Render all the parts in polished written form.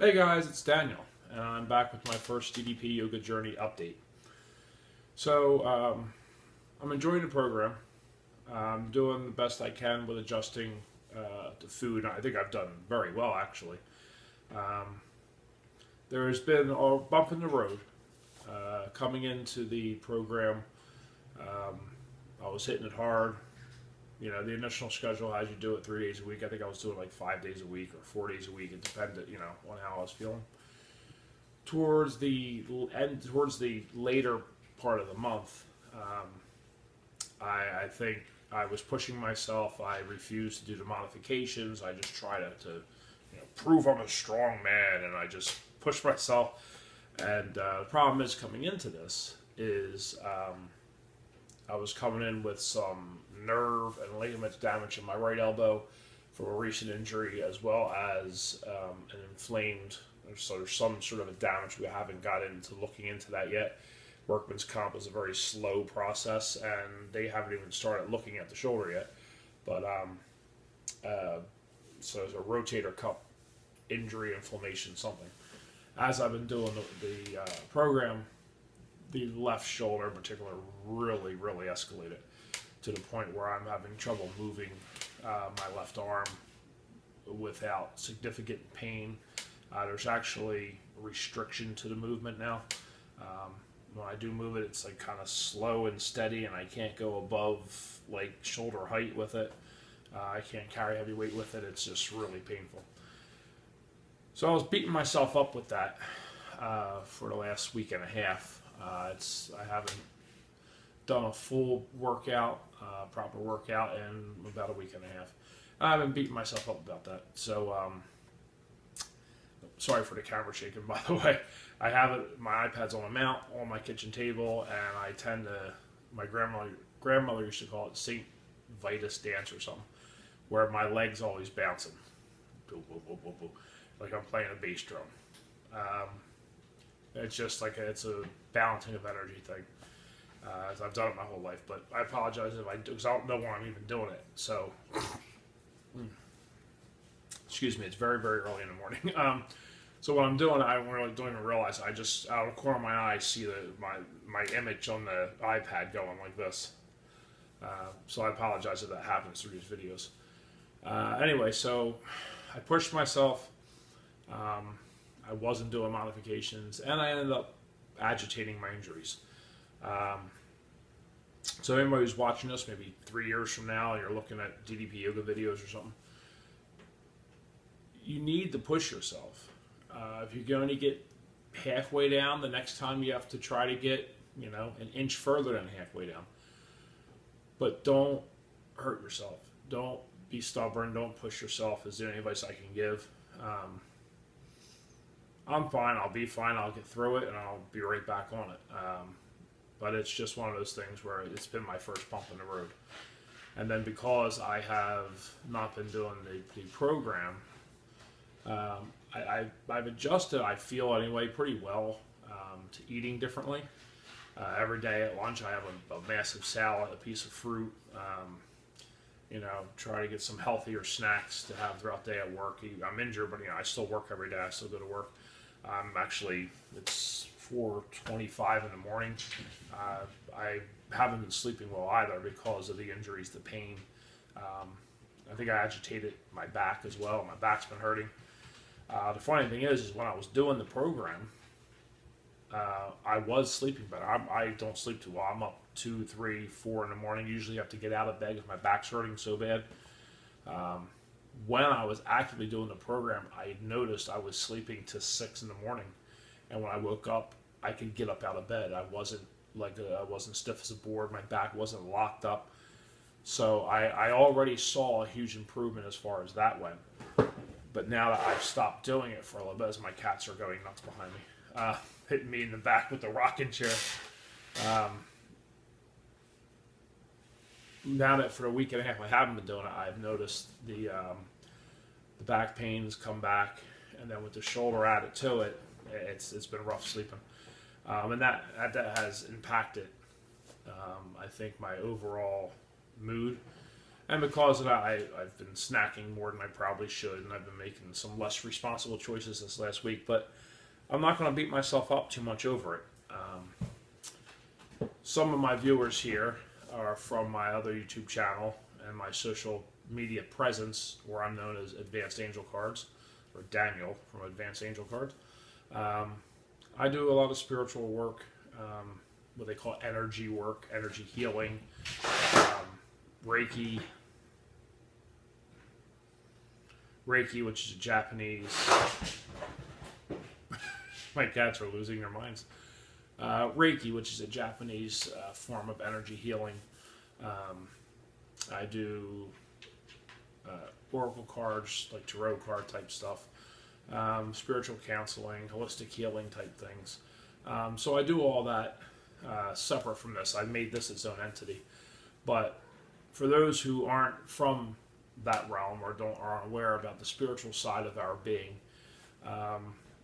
Hey guys, it's Daniel, and I'm back with my first DDP Yoga Journey update. So, I'm enjoying the program. I'm doing the best I can with adjusting to food. I think I've done very well, actually. Um, there has been a bump in the road coming into the program. Um, I was hitting it hard. You know, the initial schedule has you do it 3 days a week. I think I was doing like 5 days a week or 4 days a week. It depended, on how I was feeling. Towards the end, towards the later part of the month, I think I was pushing myself. I refused to do the modifications. I just try to prove I'm a strong man, and I just push myself. And the problem is coming into this is I was coming in with some nerve and ligament damage in my right elbow from a recent injury, as well as an inflamed, so there's some sort of a damage. We haven't got into looking into that yet. Workman's comp is a very slow process, and they haven't even started looking at the shoulder yet. But so there's a rotator cuff injury, inflammation, something. As I've been doing the program, the left shoulder in particular really escalated to the point where I'm having trouble moving my left arm without significant pain. There's actually restriction to the movement now. When I do move it, it's like kind of slow and steady, and I can't go above like shoulder height with it. I can't carry heavy weight with it. It's just really painful. So I was beating myself up with that for the last week and a half. I haven't done a full workout, proper workout, in about a week and a half. I've been beating myself up about that. So, sorry for the camera shaking, by the way. I have it, my iPad's on a mount on my kitchen table, and I tend to, my grandmother used to call it St. Vitus dance or something, where my leg's always bouncing. Boo, boo, boo, boo, boo, like I'm playing a bass drum. It's just like it's a balancing of energy thing. As I've done it my whole life, but I apologize if I do, because I don't know why I'm even doing it. So, excuse me, it's very early in the morning. So what I'm doing, I really don't even realize. I just out of the corner of my eye see my image on the iPad going like this. So I apologize if that happens through these videos. Anyway, so I pushed myself. I wasn't doing modifications, and I ended up agitating my injuries. So anybody who's watching this, maybe 3 years from now, you're looking at DDP Yoga videos or something, you need to push yourself. If you're going to get halfway down, the next time you have to try to get, an inch further than halfway down. But don't hurt yourself. Don't be stubborn. Don't push yourself. Is there any advice I can give? I'm fine. I'll be fine. I'll get through it, and I'll be right back on it. But it's just one of those things where it's been my first bump in the road. And then because I have not been doing the program, I've adjusted, I feel anyway, pretty well to eating differently. Every day at lunch I have a massive salad, a piece of fruit, try to get some healthier snacks to have throughout the day at work. I'm injured, but I still work every day. I still go to work. It's 4:25 in the morning. I haven't been sleeping well either because of the injuries, the pain. I think I agitated my back as well. My back's been hurting. The funny thing is when I was doing the program, I was sleeping better. I don't sleep too well. I'm up 2, 3, 4 in the morning. Usually I have to get out of bed because my back's hurting so bad. When I was actively doing the program, I noticed I was sleeping to 6 in the morning, and when I woke up, I could get up out of bed. I wasn't stiff as a board. My back wasn't locked up. So I already saw a huge improvement as far as that went. But now that I've stopped doing it for a little bit, as my cats are going nuts behind me, hitting me in the back with the rocking chair. Now that for a week and a half I haven't been doing it, I've noticed the back pains come back, and then with the shoulder added to it, it's been rough sleeping, and that has impacted, I think, my overall mood. And because of that, I've been snacking more than I probably should, and I've been making some less responsible choices this last week. But I'm not going to beat myself up too much over it. Some of my viewers here are from my other YouTube channel and my social media presence, where I'm known as Advanced Angel Cards, or Daniel from Advanced Angel Cards. I do a lot of spiritual work, what they call energy work, energy healing, Reiki, which is a Japanese. My cats are losing their minds. Reiki, which is a Japanese form of energy healing. I do oracle cards, like tarot card type stuff, spiritual counseling, holistic healing type things. So I do all that separate from this. I made this its own entity. But for those who aren't from that realm or aren't aware about the spiritual side of our being,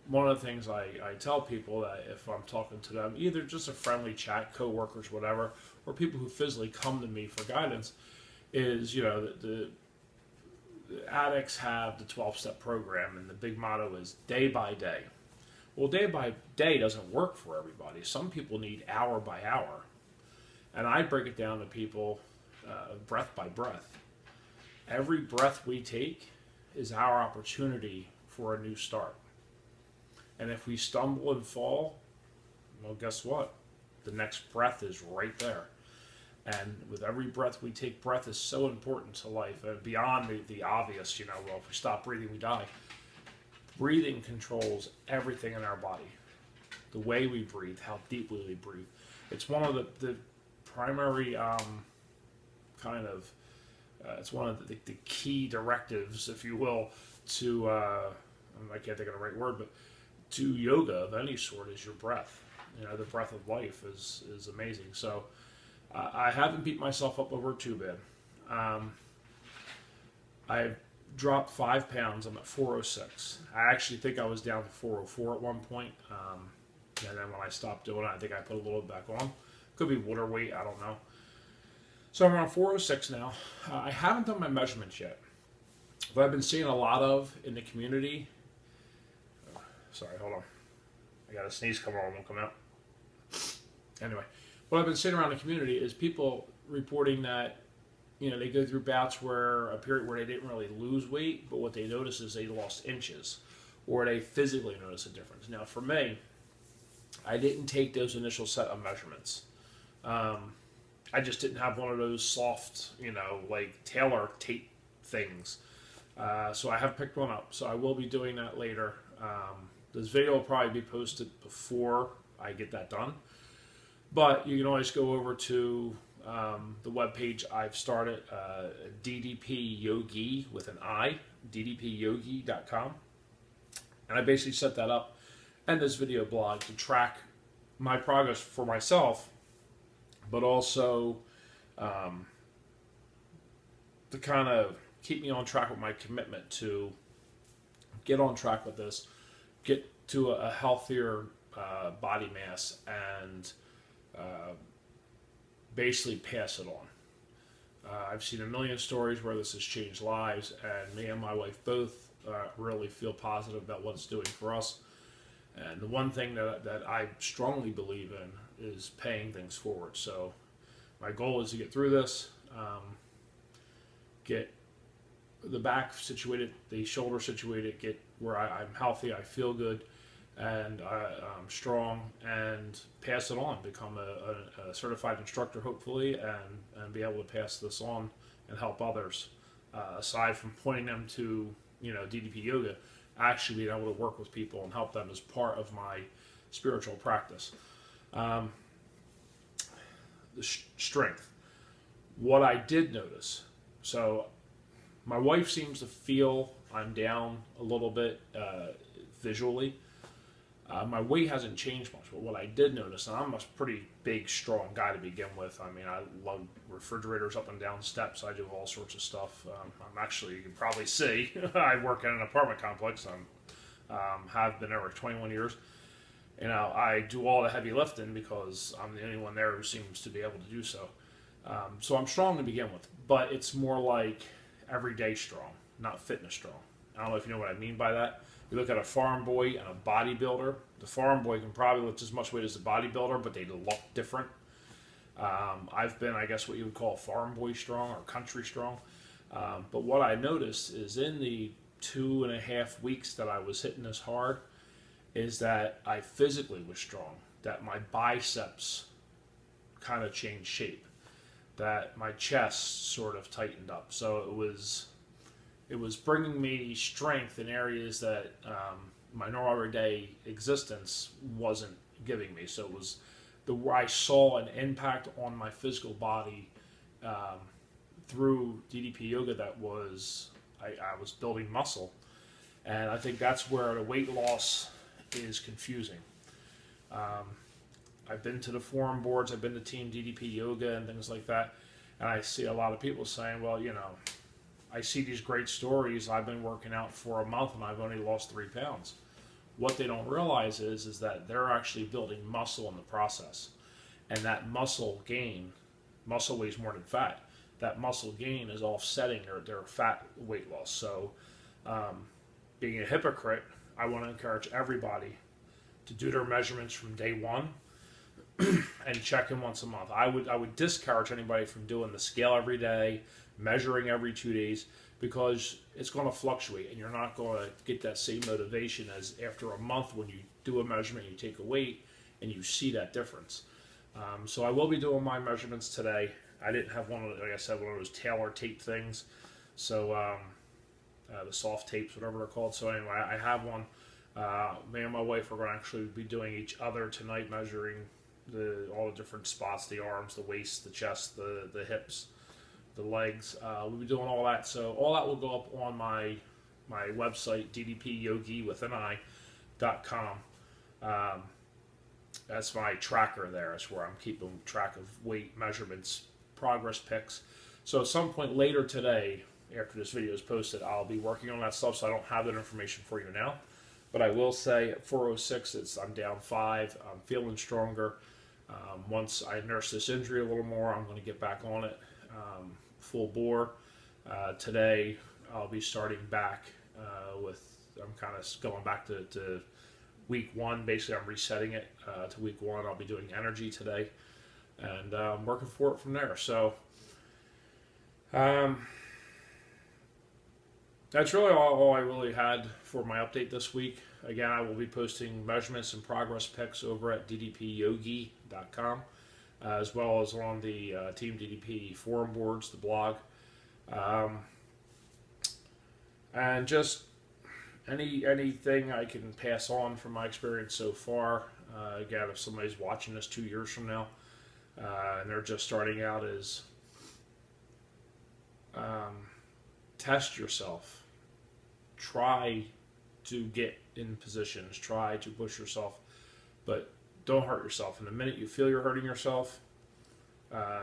one of the things I tell people, that if I'm talking to them, either just a friendly chat, co-workers, whatever, or people who physically come to me for guidance, is, the addicts have the 12-step program, and the big motto is day by day. Well, day by day doesn't work for everybody. Some people need hour by hour. And I break it down to people breath by breath. Every breath we take is our opportunity for a new start. And if we stumble and fall, well, guess what? The next breath is right there. And with every breath we take, breath is so important to life. And beyond the obvious, well, if we stop breathing, we die. Breathing controls everything in our body. The way we breathe, how deeply we breathe. It's one of the primary it's one of the key directives, if you will, to, I can't think of the right word, but to yoga of any sort is your breath. The breath of life is amazing. So I haven't beat myself up over it too bad. I've dropped 5 pounds. I'm at 406. I actually think I was down to 404 at one point. And then when I stopped doing it, I think I put a little bit back on. Could be water weight, I don't know. So I'm around 406 now. I haven't done my measurements yet. What I've been seeing a lot of in the community. Sorry, hold on. I got a sneeze come on, won't come out. Anyway, what I've been seeing around the community is people reporting that, they go through bouts where a period where they didn't really lose weight, but what they notice is they lost inches, or they physically notice a difference. Now, for me, I didn't take those initial set of measurements. I just didn't have one of those soft, like tailor tape things. So I have picked one up. So I will be doing that later. This video will probably be posted before I get that done. But you can always go over to the webpage I've started, DDP Yogi with an I, ddpyogi.com. And I basically set that up and this video blog to track my progress for myself, but also to kind of keep me on track with my commitment to get on track with this, get to a healthier body mass, and basically pass it on. I've seen a million stories where this has changed lives, and me and my wife both really feel positive about what it's doing for us. And the one thing that I strongly believe in is paying things forward. So my goal is to get through this, get the back situated, the shoulder situated, get where I'm healthy, I feel good, and I'm strong, and pass it on, become a certified instructor, hopefully, and be able to pass this on and help others. Aside from pointing them to, DDP Yoga, actually being able to work with people and help them as part of my spiritual practice. The strength. What I did notice, so my wife seems to feel I'm down a little bit visually. My weight hasn't changed much, but what I did notice, and I'm a pretty big, strong guy to begin with. I mean, I lug refrigerators up and down steps. I do all sorts of stuff. I'm actually, you can probably see, I work in an apartment complex. Have been there for 21 years. I do all the heavy lifting because I'm the only one there who seems to be able to do so. So I'm strong to begin with, but it's more like everyday strong, not fitness strong. I don't know if you know what I mean by that. You look at a farm boy and a bodybuilder. The farm boy can probably lift as much weight as the bodybuilder, but they look different. I've been, I guess, what you would call farm boy strong or country strong. But what I noticed is in the 2.5 weeks that I was hitting this hard, is that I physically was strong, that my biceps kind of changed shape, that my chest sort of tightened up. So it was bringing me strength in areas that my normal everyday existence wasn't giving me. So it was I saw an impact on my physical body through DDP Yoga that was I was building muscle, and I think that's where the weight loss is confusing. I've been to the forum boards, I've been to Team DDP Yoga and things like that, and I see a lot of people saying, well, you know, I see these great stories, I've been working out for a month and I've only lost 3 pounds. What they don't realize is that they're actually building muscle in the process. And that muscle gain, muscle weighs more than fat, that muscle gain is offsetting their fat weight loss. So being a hypocrite, I want to encourage everybody to do their measurements from day one and check in once a month. I would discourage anybody from doing the scale every day, measuring every 2 days, because it's going to fluctuate and you're not going to get that same motivation as after a month when you do a measurement, you take a weight and you see that difference. So I will be doing my measurements today. I didn't have one, like I said, one of those Taylor tape things. So the soft tapes, whatever they're called. So anyway, I have one. Me and my wife are going to actually be doing each other tonight, measuring all the different spots, the arms, the waist, the chest, the hips, the legs. We'll be doing all that. So all that will go up on my website, ddpyogi.com. That's my tracker there. That's where I'm keeping track of weight measurements, progress pics. So at some point later today, after this video is posted, I'll be working on that stuff, so I don't have that information for you now. But I will say at 406, I'm down 5. I'm feeling stronger. Once I nurse this injury a little more, I'm going to get back on it full bore. Today, I'll be starting back I'm kind of going back to week 1. Basically, I'm resetting it to week 1. I'll be doing energy today and working for it from there. So that's really all I really had for my update this week. Again, I will be posting measurements and progress pics over at ddpyogi.com, as well as on the Team DDP forum boards, the blog. And just anything I can pass on from my experience so far. Again, if somebody's watching this 2 years from now and they're just starting out, is test yourself. Try to get in positions. Try to push yourself, but don't hurt yourself. And the minute you feel you're hurting yourself,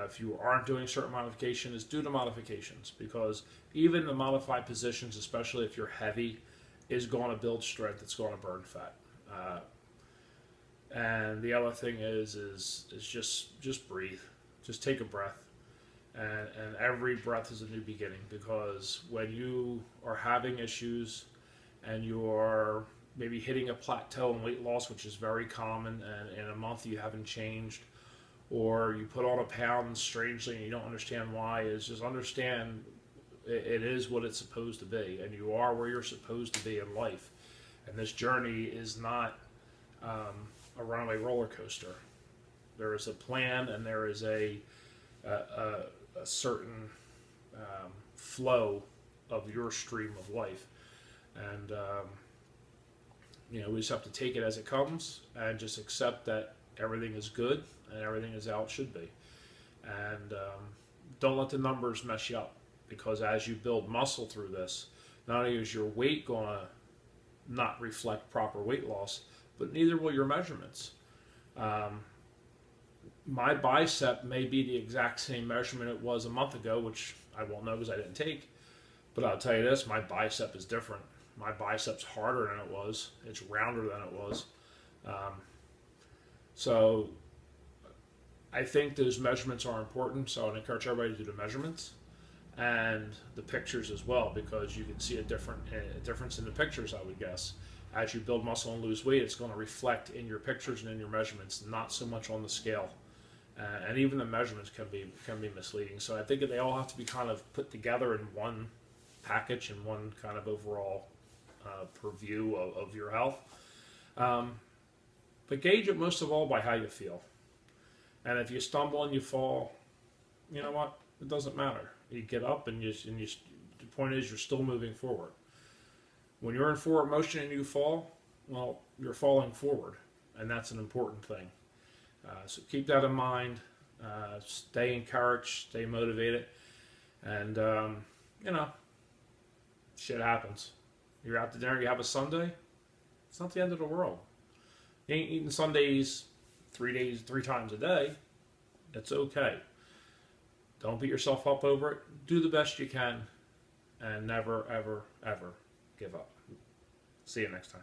if you aren't doing certain modifications, do the modifications, because even the modified positions, especially if you're heavy, is going to build strength. It's going to burn fat. And the other thing is just breathe. Just take a breath. And every breath is a new beginning, because when you are having issues and you are maybe hitting a plateau in weight loss, which is very common, and in a month you haven't changed, or you put on a pound strangely and you don't understand why, is just understand it is what it's supposed to be, and you are where you're supposed to be in life. And this journey is not a runaway roller coaster. There is a plan, and there is a certain flow of your stream of life, and we just have to take it as it comes and just accept that everything is good and everything is how it should be. And don't let the numbers mess you up, because as you build muscle through this, not only is your weight going to not reflect proper weight loss, but neither will your measurements. My bicep may be the exact same measurement it was a month ago, which I won't know because I didn't take. But I'll tell you this, my bicep is different. My bicep's harder than it was. It's rounder than it was. So I think those measurements are important, so I'd encourage everybody to do the measurements and the pictures as well, because you can see a difference in the pictures, I would guess. As you build muscle and lose weight, it's going to reflect in your pictures and in your measurements, not so much on the scale. And even the measurements can be misleading. So I think they all have to be kind of put together in one package and one kind of overall purview of your health. But gauge it most of all by how you feel. And if you stumble and you fall, you know what? It doesn't matter. You get up and the point is you're still moving forward. When you're in forward motion and you fall, well, you're falling forward, and that's an important thing. So keep that in mind. Stay encouraged, stay motivated, and you know, shit happens. You're out to dinner, you have a sundae. It's not the end of the world. You ain't eating sundaes 3 times a day. It's okay. Don't beat yourself up over it. Do the best you can, and never, ever, ever give up. See you next time.